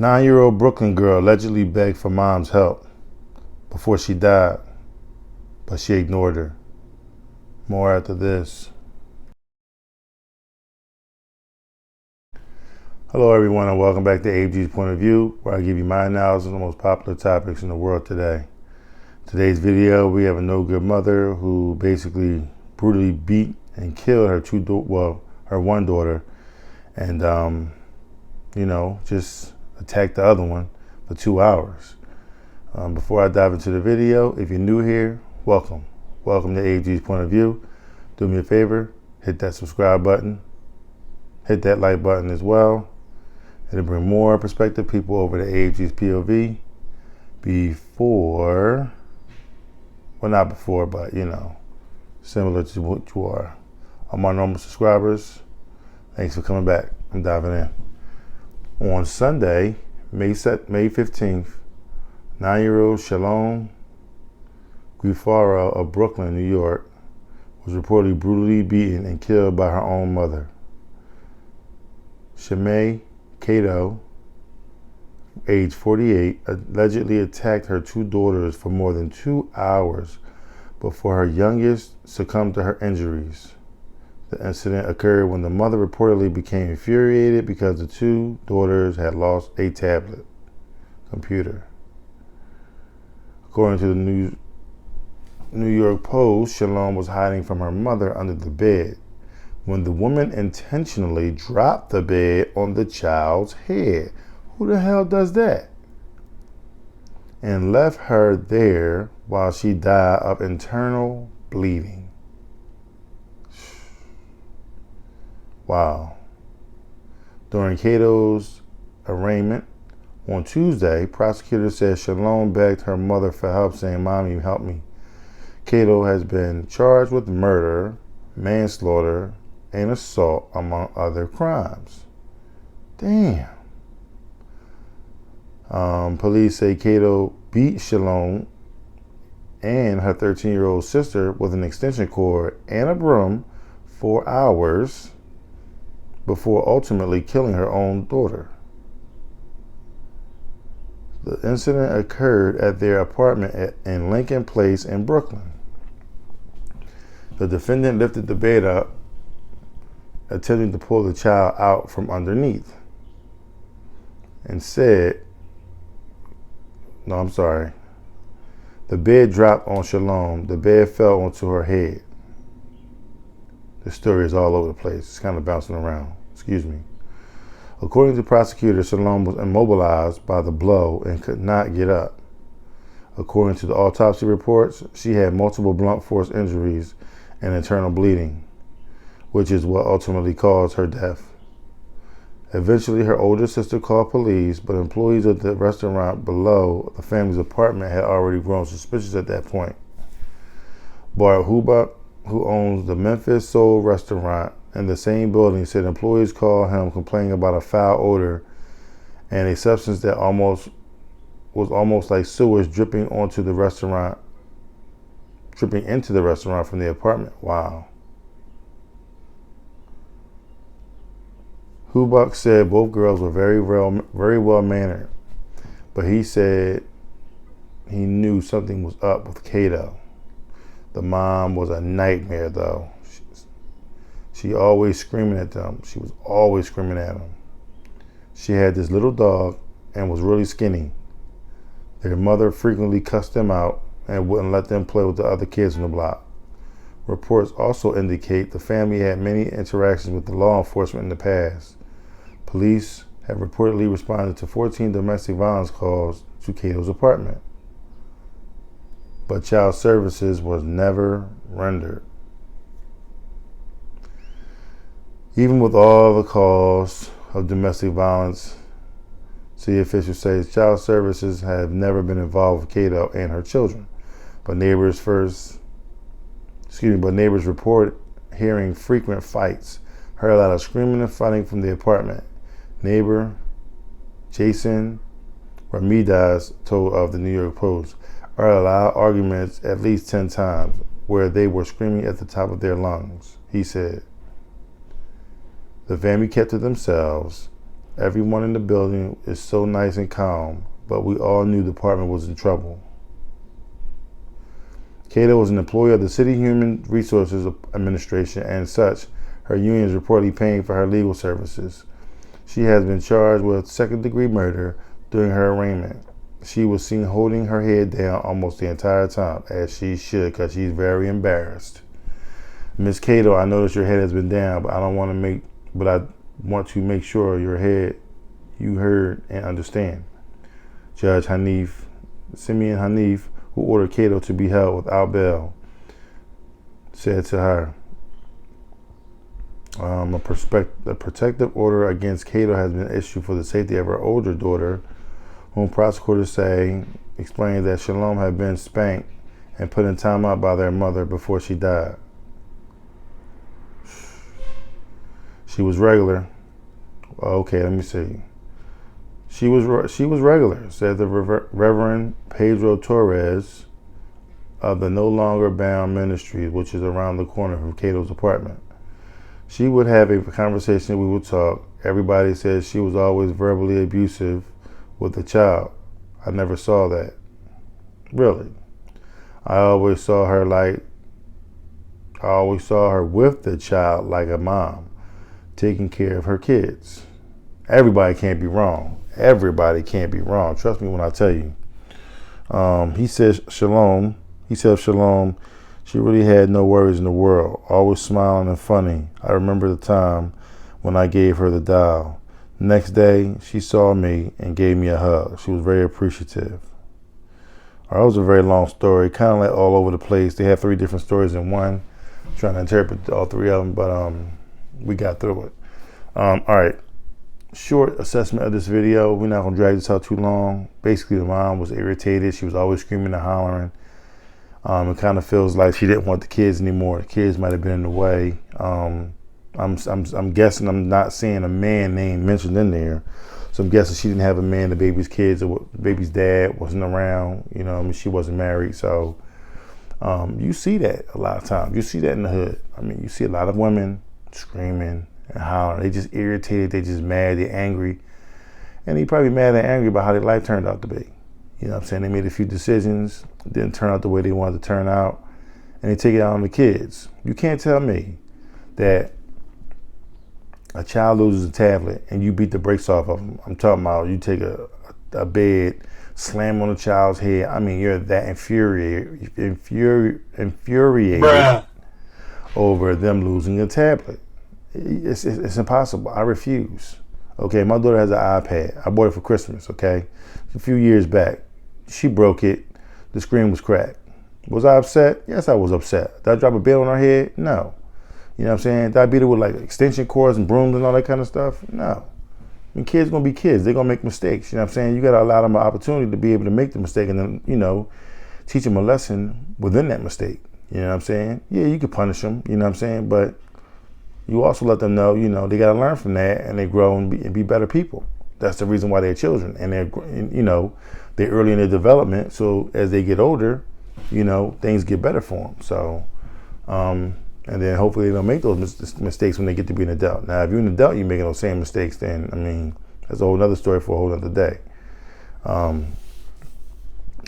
9-year-old Brooklyn girl allegedly begged for mom's help before she died, but she ignored her. More after this. Hello everyone, and welcome back to AG's Point of View, where I give you my analysis of the most popular topics in the world today. Today's video, we have a no good mother who basically brutally beat and killed her one daughter, and just attacked the other one for 2 hours. Before I dive into the video, if you're new here, welcome to AG's Point of View. Do me a favor, hit that subscribe button, hit that like button as well. It'll bring more prospective people over to AG's POV similar to what you are. All my normal subscribers, thanks for coming back. I'm diving in. On Sunday, May 15th, 9-year-old Shalom Guifarro of Brooklyn, New York, was reportedly brutally beaten and killed by her own mother. Shemene Cato, age 48, allegedly attacked her two daughters for more than 2 hours before her youngest succumbed to her injuries. The incident occurred when the mother reportedly became infuriated because the two daughters had lost a tablet computer. According to the New York Post, Shalom was hiding from her mother under the bed when the woman intentionally dropped the bed on the child's head. Who the hell does that? And left her there while she died of internal bleeding. Wow. During Cato's arraignment on Tuesday, prosecutors said Shalom begged her mother for help, saying, "Mommy, help me." Cato has been charged with murder, manslaughter, and assault, among other crimes. Damn. Police say Cato beat Shalom and her 13-year-old sister with an extension cord and a broom for hours before ultimately killing her own daughter. The incident occurred at their apartment in Lincoln Place in Brooklyn. The defendant lifted the bed up, attempting to pull the child out from underneath, and said, the bed dropped on Shalom. The bed fell onto her head. The story is all over the place. It's kind of bouncing around. Excuse me. According to prosecutors, Shalom was immobilized by the blow and could not get up. According to the autopsy reports, she had multiple blunt force injuries and internal bleeding, which is what ultimately caused her death. Eventually, her older sister called police, but employees of the restaurant below the family's apartment had already grown suspicious at that point. Bart Hubach, who owns the Memphis Soul restaurant in the same building, said employees called him complaining about a foul odor and a substance that was almost like sewage dripping into the restaurant from the apartment. Wow. Hubach said both girls were very well mannered, but he said he knew something was up with Cato. The mom was a nightmare, though. She always screaming at them. She was always screaming at them. She had this little dog and was really skinny. Their mother frequently cussed them out and wouldn't let them play with the other kids on the block. Reports also indicate the family had many interactions with the law enforcement in the past. Police have reportedly responded to 14 domestic violence calls to Cato's apartment, but child services was never rendered. Even with all the calls of domestic violence, city officials say child services have never been involved with Cato and her children. But neighbors report hearing frequent fights, heard a lot of screaming and fighting from the apartment. Neighbor Jason Ramirez told of the New York Post, heard loud arguments at least 10 times where they were screaming at the top of their lungs. He said, the family kept to themselves Everyone in the building is so nice and calm, but we all knew the department was in trouble. Cato was an employee of the City Human Resources Administration, and such, her union is reportedly paying for her legal services. She has been charged with second-degree murder during her arraignment. She was seen holding her head down almost the entire time, as she should, because she's very embarrassed. Miss Cato, I notice your head has been down, but I want to make sure your head you heard and understand. Judge Hanif, Simeon Hanif, who ordered Cato to be held without bail, said to her, a protective order against Cato has been issued for the safety of her older daughter, whom prosecutors say explained that Shalom had been spanked and put in timeout by their mother before she died. She was regular. Okay, let me see. She was regular, said the Reverend Pedro Torres of the No Longer Bound Ministry, which is around the corner from Cato's apartment. She would have a conversation, we would talk. Everybody says she was always verbally abusive with the child. I never saw that. Really. I always saw her with the child like a mom, taking care of her kids. Everybody can't be wrong. Everybody can't be wrong. Trust me when I tell you. He said Shalom, she really had no worries in the world, always smiling and funny. I remember the time when I gave her the doll. Next day, she saw me and gave me a hug. She was very appreciative. That was a very long story, kind of like all over the place. They have 3 different stories in one. I'm trying to interpret all 3 of them, but we got through it. All right. Short assessment of this video. We're not going to drag this out too long. Basically, the mom was irritated. She was always screaming and hollering. It kind of feels like she didn't want the kids anymore. The kids might have been in the way. I'm guessing I'm not seeing a man name mentioned in there. So I'm guessing she didn't have a man. The baby's kids or the baby's dad wasn't around. You know, I mean, she wasn't married. So you see that a lot of times. You see that in the hood. I mean, you see a lot of women screaming and hollering. They just irritated. They just mad. They're angry. And they probably mad and angry about how their life turned out to be. You know what I'm saying? They made a few decisions, didn't turn out the way they wanted to turn out, and they take it out on the kids. You can't tell me that a child loses a tablet and you beat the brakes off of them. I'm talking about you take a bed, slam on a child's head. I mean, you're that infuriated Bruh. over them losing a tablet. It's impossible. I refuse. Okay, my daughter has an iPad. I bought it for Christmas, okay? A few years back. She broke it. The screen was cracked. Was I upset? Yes, I was upset. Did I drop a bell on her head? No. You know what I'm saying? Did I beat her with like extension cords and brooms and all that kind of stuff? No. I mean, kids gonna be kids. They're gonna make mistakes. You know what I'm saying? You gotta allow them an opportunity to be able to make the mistake and then, you know, teach them a lesson within that mistake. You know what I'm saying? Yeah, you could punish them, you know what I'm saying? But you also let them know, you know, they gotta learn from that and they grow and be better people. That's the reason why they're children and they're, you know, they're early in their development. So as they get older, you know, things get better for them. So, and then hopefully they don't make those mistakes when they get to be an adult. Now, if you're an adult, you're making those same mistakes, then, I mean, that's a whole other story for a whole other day.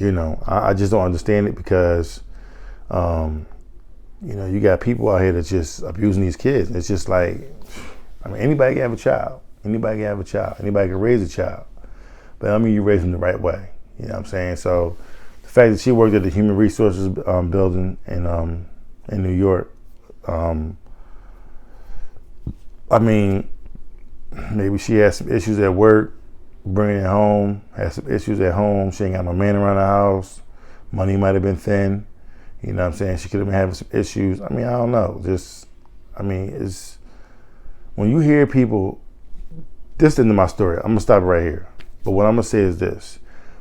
You know, I just don't understand it because, you know, you got people out here that's just abusing these kids. It's just like, I mean, anybody can have a child. Anybody can have a child. Anybody can raise a child. But I mean, you raise them the right way. You know what I'm saying? So the fact that she worked at the Human Resources building in New York, I mean, maybe she has some issues at work, bringing it home, has some issues at home. She ain't got no man around the house. Money might have been thin. You know what I'm saying? She could have been having some issues. I mean, I don't know. Just, I mean, it's, when you hear people, this isn't my story. I'm going to stop right here. But what I'm going to say is this.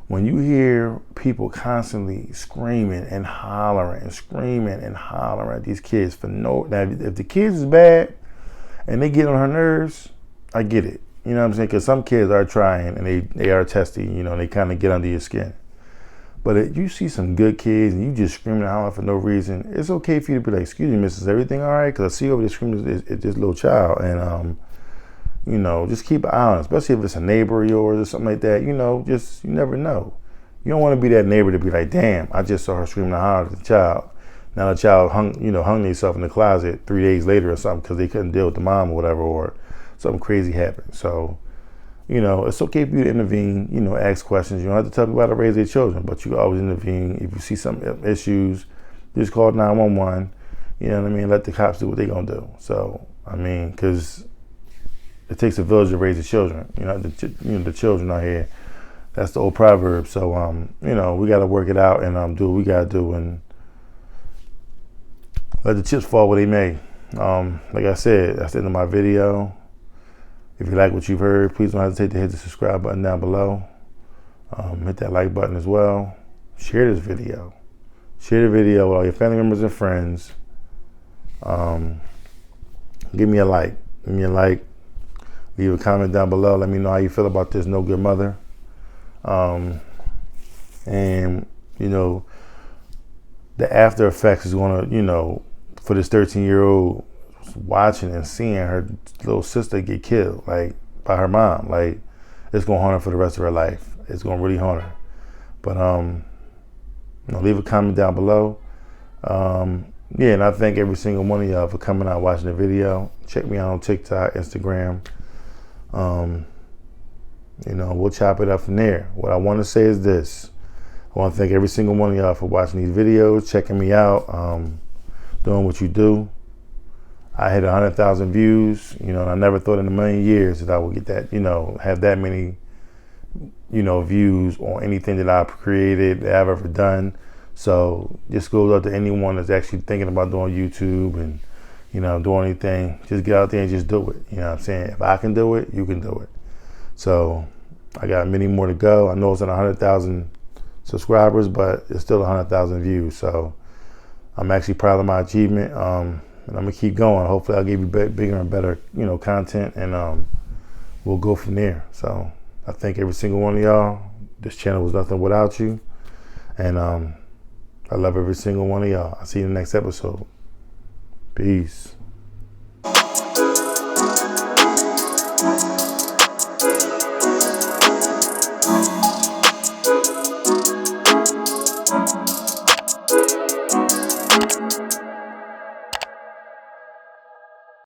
When you hear people constantly screaming and hollering at these kids for no, now if the kids is bad and they get on her nerves, I get it. You know what I'm saying? Because some kids are trying and they are testing, you know, and they kind of get under your skin. But if you see some good kids and you just screaming and hollering for no reason, it's okay for you to be like, excuse me, miss, is everything all right? Because I see over there screaming at this little child. And, you know, just keep an eye on it, especially if it's a neighbor of yours or something like that. You know, just, you never know. You don't want to be that neighbor to be like, damn, I just saw her screaming and hollering at the child. Now the child hung themselves in the closet 3 days later or something because they couldn't deal with the mom or whatever, or something crazy happened. So, you know, it's okay for you to intervene, you know, ask questions. You don't have to tell people how to raise their children, but you can always intervene. If you see some issues, just call 911. You know what I mean? Let the cops do what they're going to do. So, I mean, because it takes a village to raise the children. You know, the children are here. That's the old proverb. So, you know, we got to work it out and do what we got to do and let the chips fall where they may. Like I said, that's the end of my video. If you like what you've heard, please don't hesitate to hit the subscribe button down below. Hit that like button as well. Share this video. Share the video with all your family members and friends. Give me a like. Give me a like. Leave a comment down below. Let me know how you feel about this no good mother. And, you know, the after effects is going to, you know, for this 13-year-old watching and seeing her little sister get killed, like, by her mom. Like, it's going to haunt her for the rest of her life. It's going to really haunt her. But, you know, leave a comment down below. Yeah, and I thank every single one of y'all for coming out watching the video. Check me out on TikTok, Instagram. You know, we'll chop it up from there. What I want to say is this. I want to thank every single one of y'all for watching these videos, checking me out, doing what you do. I hit 100,000 views, you know, and I never thought in a million years that I would get that, you know, have that many, you know, views on anything that I've created, that I've ever done. So this goes out to anyone that's actually thinking about doing YouTube and, you know, doing anything. Just get out there and just do it. You know what I'm saying? If I can do it, you can do it. So I got many more to go. I know it's at 100,000 subscribers, but it's still 100,000 views. So I'm actually proud of my achievement. And I'm gonna keep going. Hopefully I'll give you bigger and better, you know, content, and we'll go from there. So I thank every single one of y'all. This channel was nothing without you. And I love every single one of y'all. I'll see you in the next episode. Peace.